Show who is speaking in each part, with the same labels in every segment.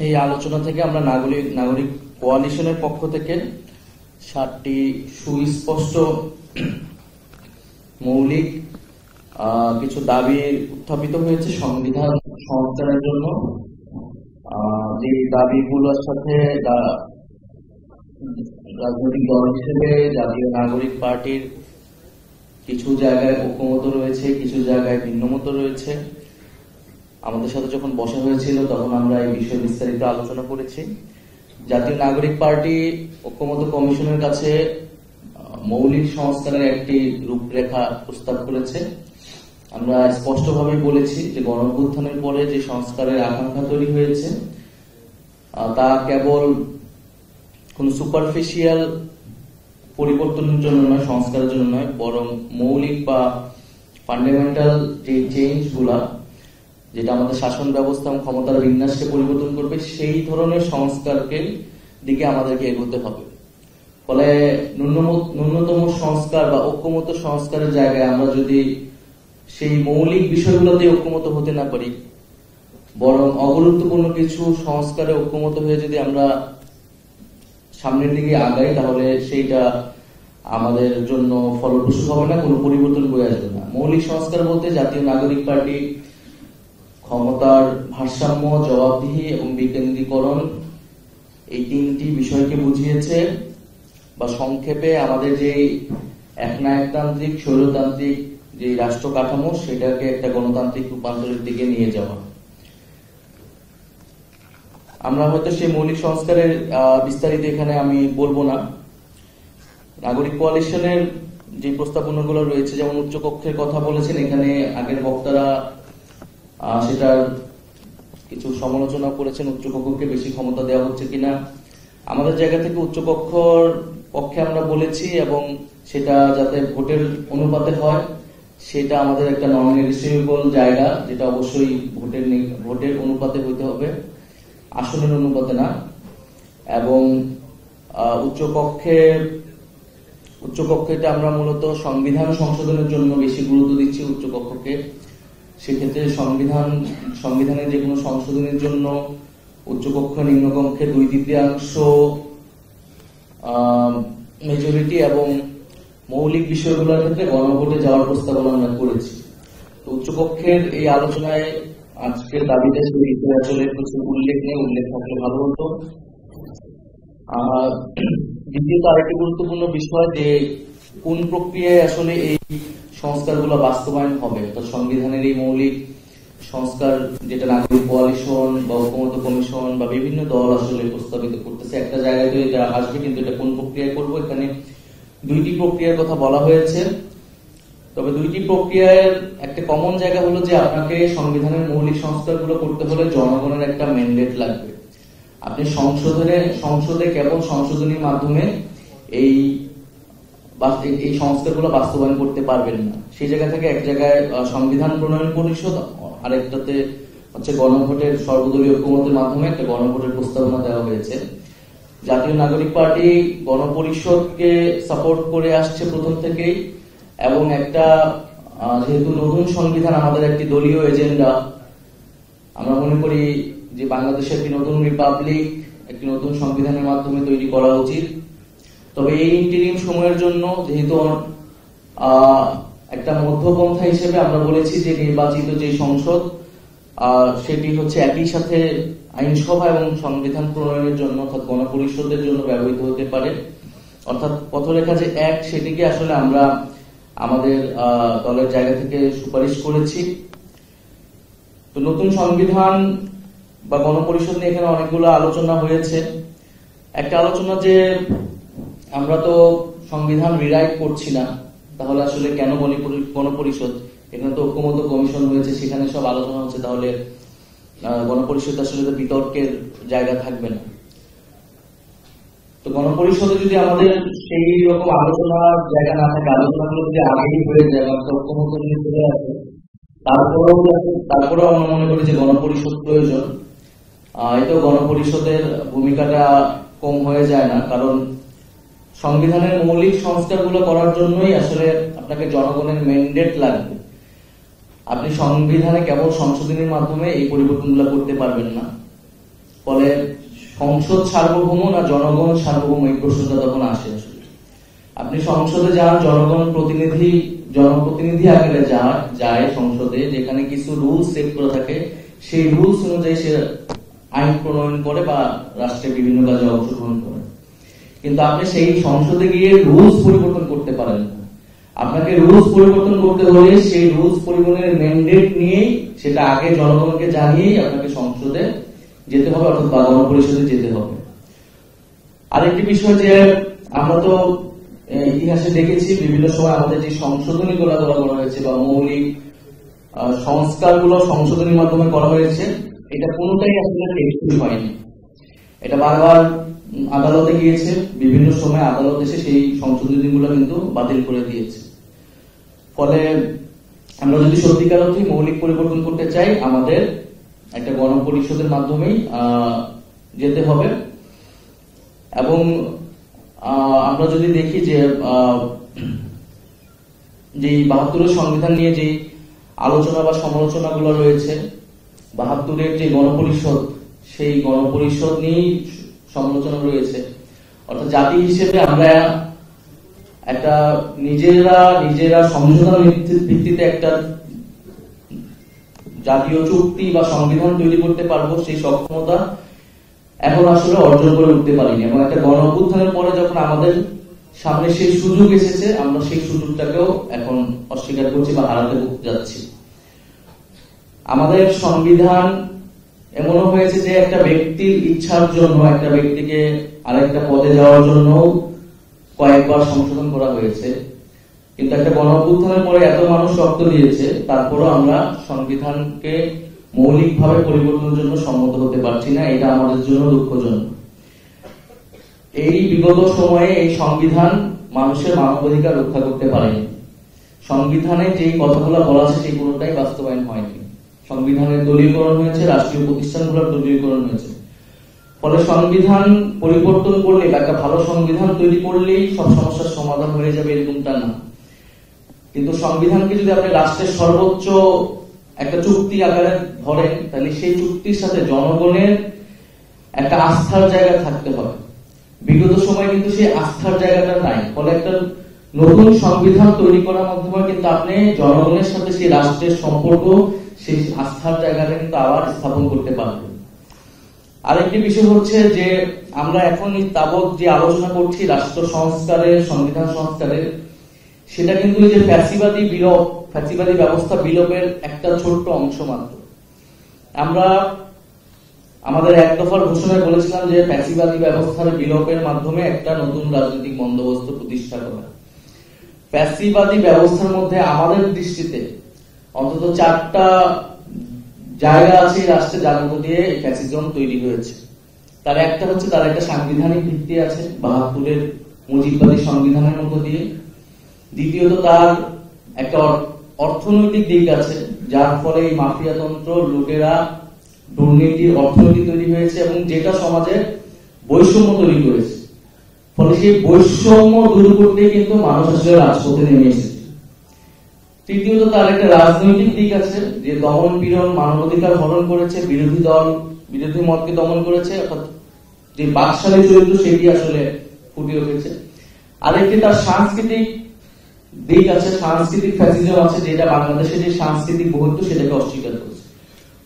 Speaker 1: এই আলোচনা থেকে আমরা নাগরিক কোয়ালিশনের পক্ষ থেকে 7টি সুস্পষ্ট মৌলিক কিছু দাবি উত্থাপিত হয়েছে সংবিধান সংস্কারের জন্য। যে দাবিগুলোর সাথে রাজনৈতিক দল হিসেবে জাতীয় নাগরিক পার্টির কিছু জায়গায় ঐক্যমত রয়েছে, কিছু জায়গায় ভিন্নমত রয়েছে। আমাদের সাথে যখন বসা হয়েছিল তখন আমরা এই বিষয়ে বিস্তারিত আলোচনা করেছি। জাতীয় নাগরিক পার্টি ঐক্যমত কমিশনের কাছে মৌলিক সংস্কারের একটি রূপরেখা প্রস্তাব করেছে। আমরা স্পষ্টভাবে বলেছি যে গণঅভ্যুত্থানের পরে যে সংস্কারের আকাঙ্ক্ষা তৈরি হয়েছে তা কেবল কোন সুপারফিশিয়াল পরিবর্তনের জন্য নয়, সংস্কারের জন্য নয়, বরং মৌলিক বা ফান্ডামেন্টাল যে চেঞ্জ গুলা, যেটা আমাদের শাসন ব্যবস্থা এবং ক্ষমতার বিন্যাসকে পরিবর্তন করবে, সেই ধরনের সংস্কারকে দিকে আমাদেরকে এগোতে হবে। ফলে ন্যূনতম সংস্কার বা ঐক্যমত সংস্কারের জায়গায় আমরা যদি সেই মৌলিক বিষয়গুলোতে ঐক্যমত হতে না পারি, বরং অগুরুত্বপূর্ণ কিছু সংস্কারে ঐক্যমত হয়ে যদি আমরা সামনের দিকে আগাই, তাহলে সেইটা আমাদের জন্য ফলপ্রসূ হবে না, কোনো পরিবর্তন বয়ে আসবে না। মৌলিক সংস্কার বলতে জাতীয় নাগরিক পার্টি ক্ষমতার ভারসাম্য, জবাবদিহি এবং বিকেন্দ্রীকরণ এই 3টি বিষয়কে বুঝিয়েছে, বা সংক্ষেপে আমাদের যে একনায়কতান্ত্রিক স্বৈরতান্ত্রিক যে রাষ্ট্র কাঠামো, সেটাকে একটা গণতান্ত্রিক রূপান্তরের দিকে নিয়ে যাওয়া। আমরা হয়তো সেই মৌলিক সংস্কারের বিস্তারিত এখানে আমি বলবো না। নাগরিক কোয়ালিশনের যে প্রস্তাবনাগুলো রয়েছে, যেমন উচ্চকক্ষের কথা বলেছেন এখানে আগের বক্তারা, সেটার কিছু সমালোচনা করেছেন, উচ্চকক্ষকে বেশি ক্ষমতা দেওয়া হচ্ছে কিনা। আমাদের জায়গা থেকে উচ্চকক্ষর পক্ষে আমরা বলেছি, এবং সেটা যাতে ভোটের অনুপাতে হয়, সেটা আমাদের একটা নন নেগোশিয়েবল জায়গা, যেটা অবশ্যই ভোটের অনুপাতে হইতে হবে, আসনের অনুপাতে না। এবং উচ্চকক্ষে আমরা মূলত সংবিধান সংশোধনের জন্য বেশি গুরুত্ব দিচ্ছি উচ্চকক্ষকে। সেক্ষেত্রে সংবিধানের যে কোনো সংশোধনের জন্য উচ্চকক্ষ নিম্নকক্ষে 2/3 মেজরিটি এবং মৌলিক বিষয়গুলোর ক্ষেত্রে গণভোটে যাওয়ার প্রস্তাবনা আমরা করেছি। তো উচ্চকক্ষের এই আলোচনায় আজকের দাবিতে আসলে কিছু উল্লেখ নেই, উল্লেখ থাকলে ভালো হতো। দ্বিতীয়ত আরেকটি গুরুত্বপূর্ণ বিষয়, যে কোন প্রক্রিয়ায় আসলে এই সংস্কারগুলো বাস্তবায়ন হবে। তো সংবিধানের এই মৌলিক সংস্কার, যেটা নাগরিক কোয়ালিশন বা ঐক্যমত কমিশন বা বিভিন্ন দল আসলে প্রস্তাবিত করতেছে, একটা জায়গায় তো এটা আসবে, কিন্তু এটা কোন প্রক্রিয়ায় করবো, এখানে 2টি প্রক্রিয়ার কথা বলা হয়েছে। তবে 2টি প্রক্রিয়ার একটা কমন জায়গা হলো যে আপনাকে সংবিধানের মৌলিক সংস্কারগুলো করতে হলে জনগণের একটা ম্যান্ডেট লাগবে। আপনি সংসদে কেবল সংশোধনীর মাধ্যমে এই সংস্কারগুলো বাস্তবায়ন করতে পারবেন না। সেই জায়গা থেকে এক জায়গায় সংবিধান প্রণয়ন পরিষদ, আরেকটাতে হচ্ছে গণভোটের সর্বদলীয় ঐক্যমতের মাধ্যমে একটা গণভোটের প্রস্তাবনা দেওয়া হয়েছে। জাতীয় নাগরিক পার্টি গণপরিষদকে সাপোর্ট করে আসছে প্রথম থেকেই, এবং একটা যেহেতু নতুন সংবিধান আমাদের একটি দলীয় এজেন্ডা, আমরা মনে করি যে বাংলাদেশে একটি নতুন রিপাবলিক একটি নতুন সংবিধানের মাধ্যমে তৈরি করা উচিত। তবে এই ইন্টারিম সময়ের জন্য যেহেতু একটা মধ্যপন্থা হিসেবে আমরা বলেছি যে নির্বাচিত যে সংসদ, সেটি হচ্ছে একই সাথে আইনসভা এবং সংবিধান প্রণয়নের জন্য অর্থাৎ গণপরিষদের জন্য ব্যবহৃত হতে পারে। অর্থাৎ পথরেখা যে এক, সেটিকে আসলে আমরা আমাদের দলের জায়গা থেকে সুপারিশ করেছি। তো নতুন সংবিধান বা গণপরিষদ নিয়ে এখানে অনেকগুলো আলোচনা হয়েছে। একটা আলোচনা যে আমরা তো সংবিধান রিরাইট করছি না, তাহলে আসলে কেন গণপরিষদ? এখানে তো ঐক্যমত কমিশন হয়েছে, সেখানে সব আলোচনা হচ্ছে, তাহলে গণপরিষদ আসলে তো বিতর্কের জায়গা থাকবে না। তো গণপরিষদে যদি আমাদের সেই রকম আলোচনার জায়গা না থাকে, আলোচনাগুলো যদি আগেই হয়ে যায়, ঐক্যমত নিয়ে চলে আসে, তারপরেও আমরা মনে করি যে গণপরিষদ প্রয়োজন। এতেও গণপরিষদের ভূমিকাটা কম হয়ে যায় না, কারণ সংবিধানের মৌলিক সংস্কারগুলো করার জন্যই আসলে আপনাকে জনগণের ম্যান্ডেট লাগবে। আপনি সংবিধানে কেবল সংশোধনীর মাধ্যমে এই পরিবর্তনগুলো করতে পারবেন না। ফলে সংসদ সার্বভৌম না জনগণ সার্বভৌম এই প্রশ্নটা তখন আসে। আসলে আপনি সংসদে যান, জনপ্রতিনিধি আকারে যায় সংসদে, যেখানে কিছু রুলস সেট করা থাকে, সেই রুলস অনুযায়ী সে আইন প্রণয়ন করে বা রাষ্ট্রের বিভিন্ন কাজে অংশগ্রহণ করে। কিন্তু আপনি সেই সংসদে গিয়ে রুলস পরিবর্তন করতে পারেন না। আপনাকে রুলস পরিবর্তন করতে হলে সেই রুলস পরিবর্তনের ম্যান্ডেট নিয়েই, সেটা আগে জনগণকে জানিয়েই আপনাকে সংসদে যেতে হবে, অর্থাৎ বা গণপরিষদে যেতে হবে। আরেকটি বিষয় যে আমরা তো ইতিহাসে দেখেছি বিভিন্ন সময় আমাদের যে সংশোধনী করা হয়েছে বা মৌলিক সংস্কারগুলো সংশোধনীর মাধ্যমে করা হয়েছে, এটা কোনোটাই আসলে টেকসই হয়নি। এটা বারবার আদালতে গিয়েছে, বিভিন্ন সময় আদালত এসে সেই সংশোধনীগুলো কিন্তু বাতিল করে দিয়েছে। ফলে আমরা যদি সত্যিকার অর্থে মৌলিক পরিবর্তন করতে চাই, আমাদের একটা গণপরিষদের মাধ্যমেই যেতে হবে। এবং আমরা যদি দেখি যে ৭২-এর সংবিধান নিয়ে যে আলোচনা বা সমালোচনাগুলো রয়েছে, ৭২-এর যে গণপরিষদ, সেই গণপরিষদ নিয়েই সমালোচনা রয়েছে। অর্থাৎ জাতি হিসেবে আমরা একটা নিজেরা সংশোধন ভিত্তিতে একটা জাতীয় চুক্তি বা সংবিধান তৈরি করতে পারবো, সেই সক্ষমতা এখন আসলে অর্জন করে উঠতে পারিনি। এবং একটা গণ অভ্যুত্থানের পরে যখন আমাদের সামনে সেই সুযোগ এসেছে, আমরা সেই সুযোগটাকেও এখন অস্বীকার করছি বা হারাতে যাচ্ছি। আমাদের সংবিধান এমনও হয়েছে যে একটা ব্যক্তির ইচ্ছার জন্য, একটা ব্যক্তিকে আরেকটা পদে যাওয়ার জন্য কয়েকবার সংশোধন করা হয়েছে। কিন্তু একটা গণ অভ্যুত্থানের পরে এত মানুষ রক্ত দিয়েছে, তারপরও আমরা সংবিধানকে মৌলিকভাবে পরিবর্তনের জন্য সম্মত হতে পারছি না। এটা আমাদের জন্য দুঃখজনক। এই বিগত সময়ে এই সংবিধান মানুষের মানবাধিকার রক্ষা করতে পারেনি। সংবিধানে যে কথাগুলো বলা আছে সেই কোনোটাই বাস্তবায়ন হয়নি। সংবিধানের দলীয়করণ হয়েছে, রাষ্ট্রীয় প্রতিষ্ঠানগুলোর দলীয়করণ হয়েছে। ফলে সংবিধান পরিবর্তন করলে বা একটা ভালো সংবিধান তৈরি করলেই সব সমস্যার সমাধান হয়ে যাবে এরকমটা না। কিন্তু সংবিধানকে যদি আপনি রাষ্ট্রের সর্বোচ্চ একটা চুক্তি আকারে ধরেন, তাহলে সেই চুক্তির সাথে জনগণের একটা আস্থার জায়গা থাকতে হবে। বিগত সময় কিন্তু সেই আস্থার জায়গাটা নাই। ফলে একটা নতুন সংবিধান তৈরি করার মাধ্যমে কিন্তু আপনি জনগণের সাথে সেই রাষ্ট্রের সম্পর্ক, সেই আস্থার জায়গাটা কিন্তু আবার স্থাপন করতে পারবেন। আরেকটি বিষয় হচ্ছে যে আমরা এখন তাবৎ যে আলোচনা করছি রাষ্ট্র সংস্কারের, সংবিধান সংস্কারের, সেটা কিন্তু যে ফ্যাসিবাদী ব্যবস্থা বিলোপের একটা ছোট্ট অংশ মাত্র। আমরা আমাদের এক দফার ঘোষণায় বলেছিলাম যে ফ্যাসিবাদী ব্যবস্থার বিলোপের মাধ্যমে একটা নতুন রাজনৈতিক বন্দোবস্ত প্রতিষ্ঠা করা। ফ্যাসিবাদী ব্যবস্থার মধ্যে আমাদের দৃষ্টিতে অন্তত 4টা জায়গা আছে রাষ্ট্রে, যার মধ্য দিয়ে ফ্যাসিজম তৈরি হয়েছে। তার একটা হচ্ছে তার একটা সাংবিধানিক ভিত্তি আছে ৭২-এর মুজিববাদী সংবিধানের মধ্য দিয়ে। দ্বিতীয়ত তার একটা অর্থনৈতিক দিক আছে, যার ফলে এই মাফিয়াতন্ত্র, লুটেরা, দুর্নীতির অর্থনীতি তৈরি হয়েছে এবং যেটা সমাজে বৈষম্য তৈরি করেছে। ফলে সেই বৈষম্য দূর করতে কিন্তু মানুষ আসলে রাজপথে নেমে এসেছে। তৃতীয়ত তার একটা রাজনৈতিক দিক আছে, যে দমন পীড়ন, মানবাধিকার হরণ করেছে, বিরোধী মতকে দমন করেছে, অর্থাৎ যে বাকশালী চরিত্র সেটি আসলে ফুটে উঠেছে। আরেকটি তার সাংস্কৃতিক দিক আছে, সাংস্কৃতিক ফ্যাসিজম আছে, যেটা বাংলাদেশের যে সাংস্কৃতিক বহুত্ব সেটাকে অস্বীকার করেছে।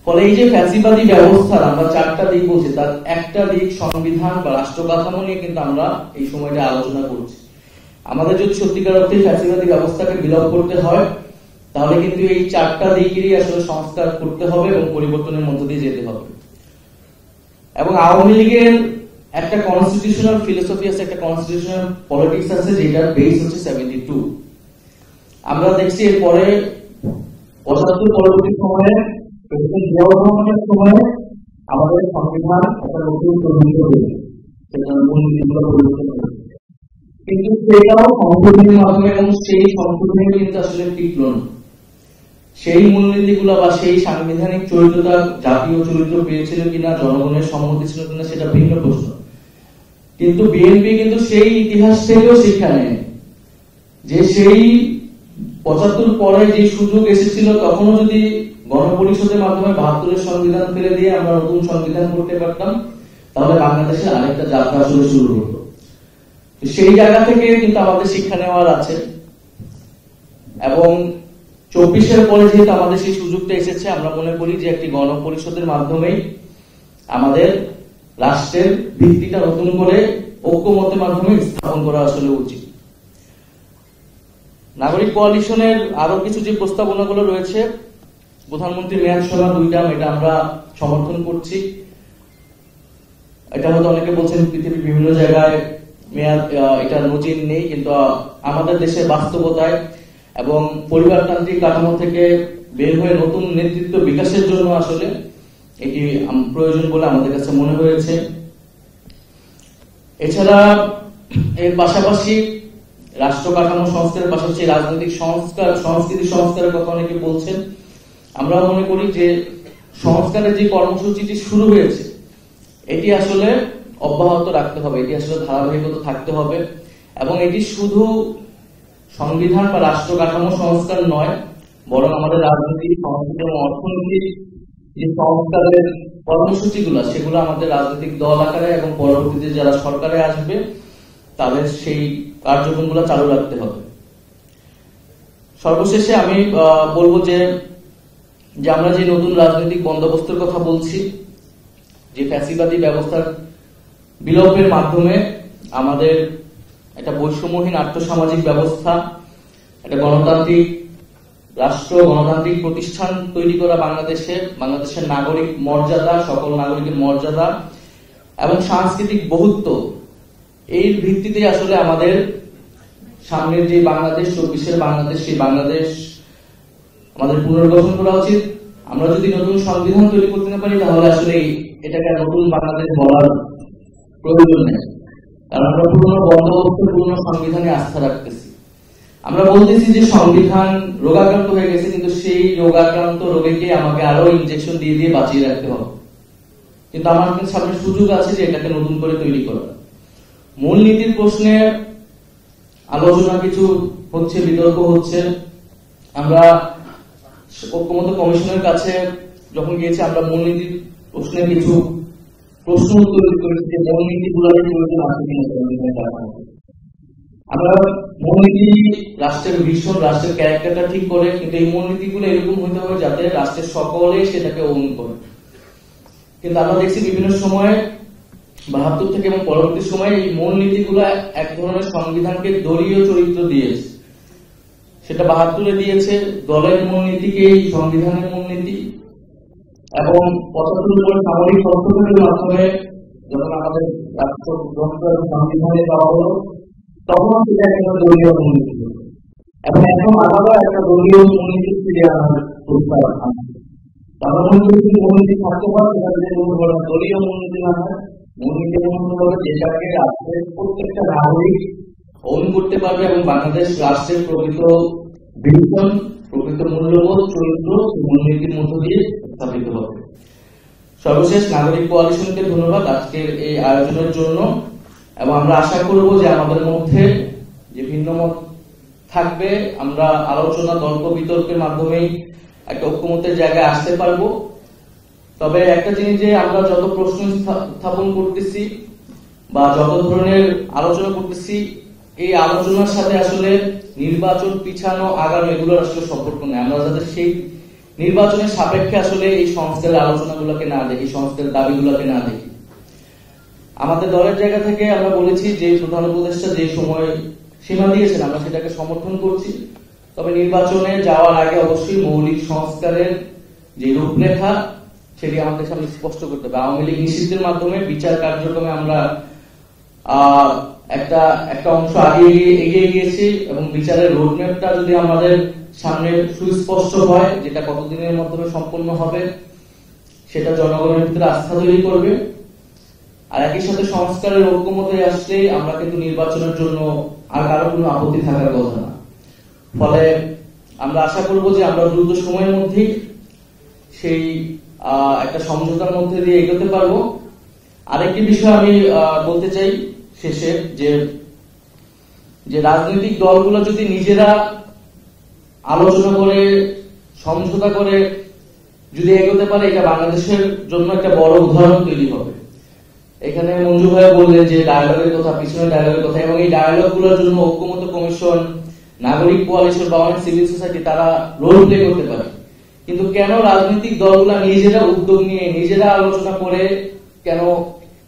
Speaker 1: ফলে এই যে ফ্যাসিবাদী ব্যবস্থার আমরা 4টা দিক বলছি, তার একটা দিক সংবিধান বা রাষ্ট্র কাঠামো নিয়ে কিন্তু আমরা এই সময়টা আলোচনা করছি। আমাদের যদি সত্যিকার অর্থে ফ্যাসিবাদী ব্যবস্থাকে বিলোপ করতে হয়, তাহলে কিন্তু এই 4টা দিকেরই আসলে সংস্কার করতে হবে এবং পরিবর্তনের মধ্য দিয়ে যেতে হবে। এবং আওয়ামী লীগের একটা কনস্টিটিউশনাল ফিলোসফি আছে, একটা কনস্টিটিউশনাল পলিটিক্স আছে, যেটার বেস হচ্ছে 72। আমরা দেখছি এরপরে ৭৫ পরবর্তী সময়ে আমাদের সংবিধান একটা নতুন প্রণীত হয়েছে, কিন্তু সেটাও সংশোধনের মাধ্যমে, এবং সেই সংশোধনী কিন্তু আসলে টিকল না। সেই মূলনীতিগুলো বা সেই সাংবিধানিক চরিত্রটা জাতীয় চরিত্র পেয়েছিল কিনা, জনগণের সম্মতি ছিল কিনা, সেটা ভিন্ন প্রশ্ন। কিন্তু বিএনপি কিন্তু সেই ইতিহাস থেকেও শিক্ষা নেয় যে সেই 75 পরে যে সুযোগ এসেছিল তখনও যদি গণপরিষদের মাধ্যমে 72-এর সংবিধান ফেলে দিয়ে আমরা নতুন সংবিধান করতে পারতাম, তাহলে বাংলাদেশের আরেকটা যাত্রা আসলে শুরু হতো। সেই জায়গা থেকে কিন্তু আমাদের শিক্ষা নেওয়ার আছে, এবং 24-এর পরে যেহেতু আমাদের সেই সুযোগটা এসেছে, আমরা মনে করি যে একটি গণপরিষদের মাধ্যমেই আমাদের রাষ্ট্রের ভিত্তিটা নতুন করে ঐক্যমতের মাধ্যমে স্থাপন করা আসলে উচিত। নাগরিক কোয়ালিশনের আরো কিছু যে প্রস্তাবনাগুলো রয়েছে, প্রধানমন্ত্রী মেয়াদ সভা 2 টার্ম, এটা আমরা সমর্থন করছি। এটা হয়তো অনেকে বলছেন পৃথিবীর বিভিন্ন জায়গায় মেয়াদ এটা নজির নেই, কিন্তু আমাদের দেশের বাস্তবতায় এবং পরিবারতান্ত্রিক কাঠামো থেকে বের হয়ে নতুন নেতৃত্ব বিকাশের জন্য আসলে এটি প্রয়োজন বলে আমাদের কাছে মনে হয়েছে। এছাড়া এর পাশাপাশি রাষ্ট্র কাঠামো সংস্কারের পাশাপাশি রাজনৈতিক সংস্কৃতি সংস্কারের কথা অনেকে বলছেন। আমরা মনে করি যে সংস্কারের যে কর্মসূচিটি শুরু হয়েছে এটি আসলে অব্যাহত রাখতে হবে, এটি আসলে ধারাবাহিকতা থাকতে হবে, এবং এটি শুধু সংবিধান বা রাষ্ট্র কাঠামো সংস্কার নয়, বরং আমাদের রাজনৈতিক, সংস্কৃতি এবং অর্থনৈতিক যে সংস্কারের কর্মসূচিগুলো সেগুলো আমাদের রাজনৈতিক দল আকারে এবং পরবর্তীতে যারা সরকারে আসবে তাদের সেই কার্যক্রমগুলো চালু রাখতে হবে। সর্বশেষে আমি বলবো যে আমরা যে নতুন রাজনৈতিক বন্দোবস্তের কথা বলছি, যে ফ্যাসিবাদী ব্যবস্থার বিলোপের মাধ্যমে আমাদের একটা বৈষম্যহীন আর্থসামাজিক ব্যবস্থা, একটা গণতান্ত্রিক রাষ্ট্র, গণতান্ত্রিক প্রতিষ্ঠান তৈরি করা বাংলাদেশের নাগরিক মর্যাদা, সকল নাগরিকের মর্যাদা এবং সাংস্কৃতিক বহুত্ব, এর ভিত্তিতে আসলে আমাদের সামনের যে বাংলাদেশ, 24-এর বাংলাদেশ, সেই বাংলাদেশ আমাদের পুনর্গঠন করা উচিত। আমরা যদি নতুন সংবিধান তৈরি করতে না পারি তাহলে আসলে এটাকে নতুন বাংলাদেশ বলার প্রয়োজন নেই, কারণ আমরা পুরনো বন্দোবস্ত, পুরনো সংবিধানে আস্থা রাখতেছি। আমরা বলতেছি যে সংবিধান রোগাক্রান্ত হয়ে গেছে, কিন্তু সেই রোগাক্রান্ত রোগীকে আমাকে আরো ইনজেকশন দিয়ে দিয়ে বাঁচিয়ে রাখতে হবে। কিন্তু আমার সামনে সুযোগ আছে যে এটাকে নতুন করে তৈরি করা। মূলনীতির প্রশ্নে আলোচনা কিছু হচ্ছে, বিতর্ক হচ্ছে। আমরা ঐক্যমত্য কমিশনের কাছে যখন গিয়েছি, আমরা মূলনীতির প্রশ্নে কিছু প্রশ্ন উত্তর করেছি যে মূলনীতিগুলোর প্রয়োজন আছে কিনা। আমরা মূলনীতি রাষ্ট্রের ভীষণ, রাষ্ট্রের ক্যারেক্টারটা ঠিক করে, কিন্তু এই মূলনীতিগুলো এরকম হতে হবে যাতে রাষ্ট্রের সকলে সেটাকে ওন করে। কিন্তু আমরা দেখছি বিভিন্ন সময়ে 72 থেকে এবং পরবর্তী সময়ে এই মূলনীতিগুলো এক ধরনের সংবিধানকে দলীয় চরিত্র দিয়েছে। সেটা 72-এ দিয়েছে দলের মূলনীতিকে সংবিধানের মূলনীতি, এবং 75 পরে সামরিক হস্তক্ষেপের মাধ্যমে যখন আমাদের রাষ্ট্রযন্ত্র এবং সংবিধানে দেওয়া হলো তখন সেটা একটা দলীয় মূলনীতি, এবং এখন আলাদা একটা দলীয় মূলনীতি ফিরে আনার প্রস্তাব আছে। তারা মূলনীতি থাকতে পারে, দলীয় মূলনীতি না হয়, মূলনীতি যেটাকে রাষ্ট্রের প্রত্যেকটা নাগরিক ওন করতে পারবে এবং বাংলাদেশ রাষ্ট্রের প্রকৃত ভিশন, প্রকৃত মূল্যবোধ, চরিত্র মূলনীতির মধ্য দিয়ে স্থাপিত হবে। সর্বশেষ নাগরিক কোয়ালিশনকে ধন্যবাদ আজকের এই আয়োজনের জন্য, এবং আমরা আশা করব যে আমাদের মধ্যে যে ভিন্ন মত থাকবে আমরা আলোচনা, তর্ক বিতর্কের মাধ্যমেই একটা ঐক্যমতের জায়গায় আসতে পারবো। তবে একটা জিনিস, যে আমরা যত প্রশ্ন উত্থাপন করতেছি বা যত ধরনের আলোচনা করতেছি, এই আলোচনার সাথে আসলে নির্বাচন পিছানো আগানো এগুলোর আসলে সম্পর্ক নেই। আমরা যাতে সেই নির্বাচনের সাপেক্ষে আসলে এই সংস্কারের আলোচনাগুলোকে না দেখি, সংস্কারের দাবিগুলোকে না দেখি। আমাদের দলের জায়গা থেকে আমরা বলেছি যে প্রধান উপদেষ্টা যে সময় সীমা দিয়েছেন আমরা সেটাকে সমর্থন করছি, তবে নির্বাচনে যাওয়ার আগে অবশ্যই মৌলিক সংস্কারের যে রূপরেখা সেটি আমাদের সামনে স্পষ্ট করতে হবে। আওয়ামী লীগ নিষিদ্ধের মাধ্যমে বিচার কার্যক্রমে আমরা একটা অংশ এগিয়ে গিয়েছি, এবং বিচারের রোডম্যাপটা যদি আমাদের সামনে সুস্পষ্ট হয়, যেটা কতদিনের মাধ্যমে সম্পন্ন হবে সেটা জনগণের ভিতরে আস্থা তৈরি করবে। আর একই সাথে সংস্কারের ঐক্যমতে আসলে আমরা কিন্তু নির্বাচনের জন্য আর কারো কোনো আপত্তি থাকার কথা না। ফলে আমরা আশা করব যে আমরা দ্রুত সময়ের মধ্যেই সেই একটা সমঝোতার মধ্যে দিয়ে এগোতে পারবো। আরেকটি বিষয় আমি বলতে চাই শেষে, যে রাজনৈতিক দলগুলো যদি নিজেরা আলোচনা করে সমঝোতা করে যদি এগোতে পারে, এটা বাংলাদেশের জন্য একটা বড় উদাহরণ তৈরি হবে। এখানে মঞ্জু ভাই বললেন যে ডায়ালগের কথা, পিছনে ডায়ালগের কথা, এবং এই ডায়ালগ গুলোর জন্য ঐক্যমত্য কমিশন, নাগরিক কোয়ালিশন বা অনেক সিভিল সোসাইটি তারা রোল প্লে করতে পারে। কিন্তু কেন রাজনৈতিক দলগুলা নিজেরা উদ্যোগ নিয়ে নিজেরা আলোচনা করে কেন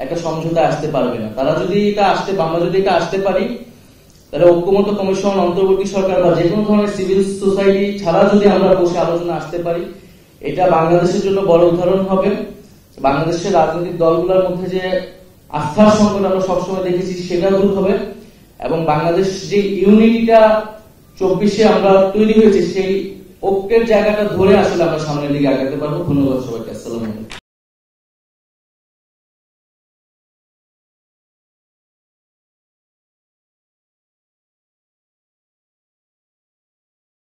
Speaker 1: একটা সমঝোতা আসতে পারবে না? তারা যদি আমরা যদি এটা আসতে পারি, তাহলে ঐক্যমত্য কমিশন, অন্তর্বর্তী সরকার বা যে কোনো ধরনের সিভিল সোসাইটি ছাড়া যদি আমরা বসে আলোচনা আসতে পারি, এটা বাংলাদেশের জন্য বড় উদাহরণ হবে। বাংলাদেশের রাজনৈতিক দলগুলোর মধ্যে যে আস্থার সংকট আমরা সবসময় দেখেছি সেটা দূর হবে, এবং বাংলাদেশ যে ইউনিটিটা 24-এ আমরা তৈরি হয়েছে সেই ঐক্যের জায়গাটা ধরে আসলে আমরা সামনের দিকে আগাতে পারবো। ধন্যবাদ সবাইকে। আসসালামু আলাইকুম।